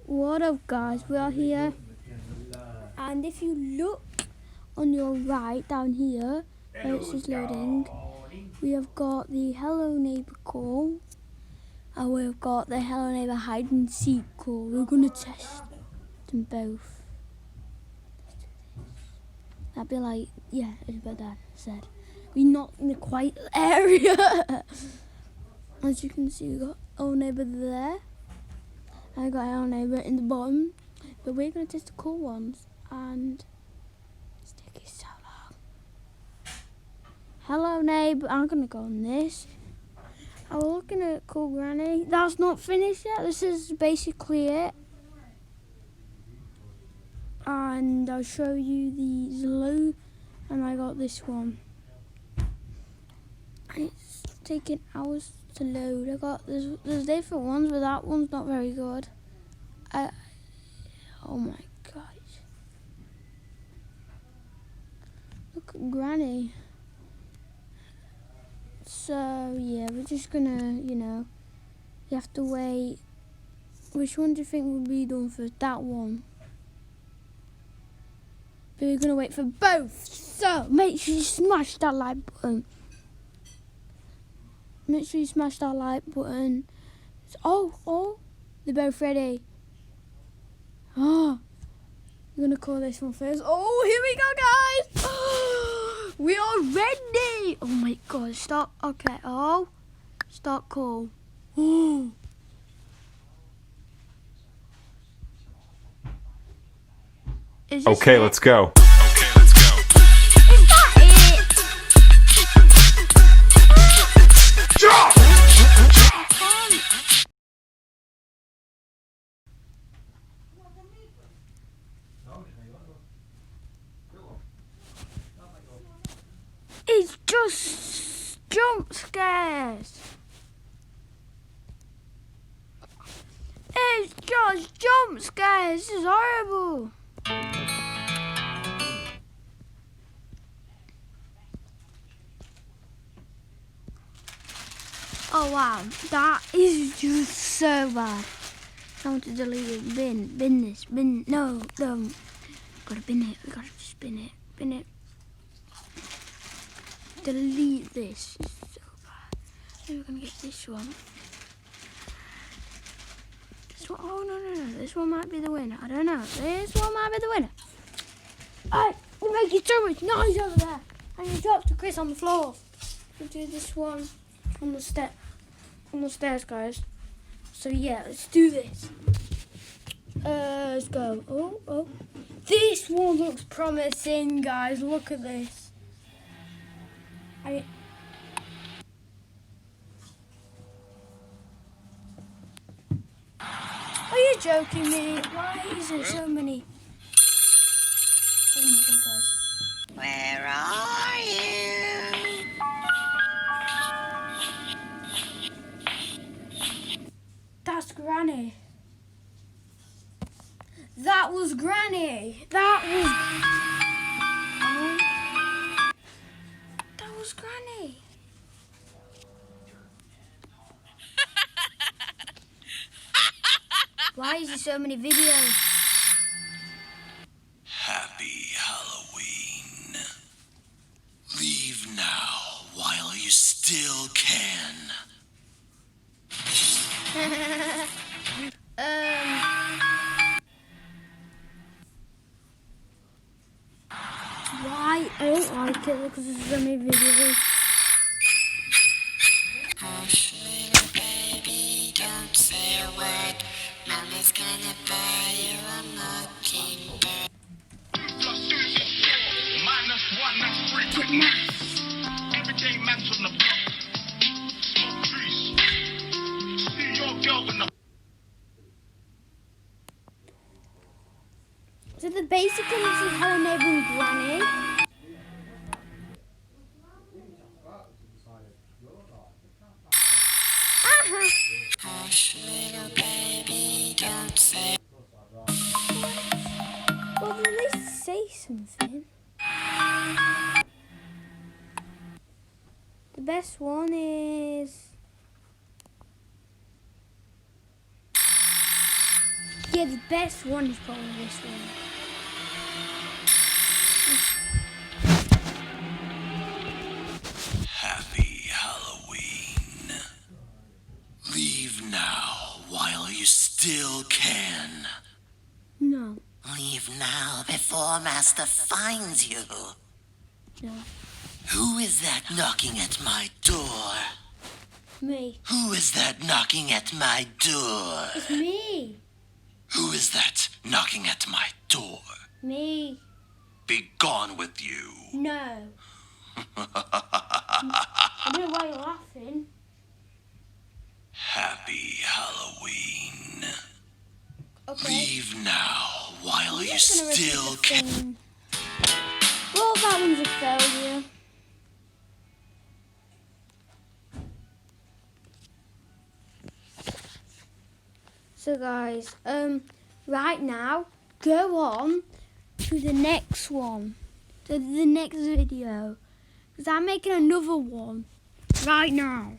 What up, guys? We are here, and if you look on your right down here, where it's just loading, we have got the Hello Neighbor call, and we've got the Hello Neighbor hide and seek call. We're gonna test them both. That'd be like, yeah, it's what Dad said. We're not in the quiet area. As you can see, we got Hello Neighbor there. I got Hello Neighbor in the bottom, but we're gonna test the cool ones, and it's taking so long. Hello Neighbor, I'm gonna go on this. I'm looking at Cool Granny. That's not finished yet. This is basically it, and I'll show you the Zulu, and I got this one. It's taking hours to load. I got there's different ones, but that one's not very good. Oh my gosh. Look at Granny. So yeah, we're just gonna, you have to wait. Which one do you think will be done first? That one. But we're gonna wait for both. So make sure you smash that like button. Make sure you smash that like button. Oh, they're both ready. Oh, we're gonna call this one first. Oh, here we go, guys. Oh, we are ready. Oh my God, stop. Okay, start call. Oh. Okay, let's go. It's just jump scares. It's just jump scares. This is horrible. Oh wow, that is just so bad. I want to delete it. Bin this. No. Gotta bin it. We gotta just bin it. Delete this. It's so bad. Maybe we're gonna get this one. This one. Oh no. This one might be the winner. I don't know. This one might be the winner. Alright, we're making so much noise over there. And you dropped Chris on the floor. We'll do this one on the stairs, guys. So yeah, let's do this. Let's go. Oh. This one looks promising, guys. Look at this. Are you joking me? Why is there so many? Oh my God, guys. Where are you? That's Granny. That was Granny. That was Granny. Why is there so many videos? Happy Halloween. Leave now while you still can. Why? I don't like it because there's so many videos. Hush, little baby, don't say a word. Mama's gonna buy you a mockingbird. -1, that's 3. Everyday maps on the block. Smoke trees. See your girl in the. So the basic one is Hello Neighbor and Granny. Hush, little baby, don't say. Well, at least say something. The best one is Yeah, the best one is probably this one. Happy Halloween. Leave now while you still can. No. Leave now before Master finds you. No. Who is that knocking at my door? Me. Who is that knocking at my door? It's me. Who is that knocking at my door? Me. Be gone with you. No. I don't know why you're laughing. Happy Halloween. Okay. Leave now while I'm you just gonna repeat still the can. thing. Well, that one's a failure. So guys, right now, go on to the next one, to the next video, because I'm making another one right now.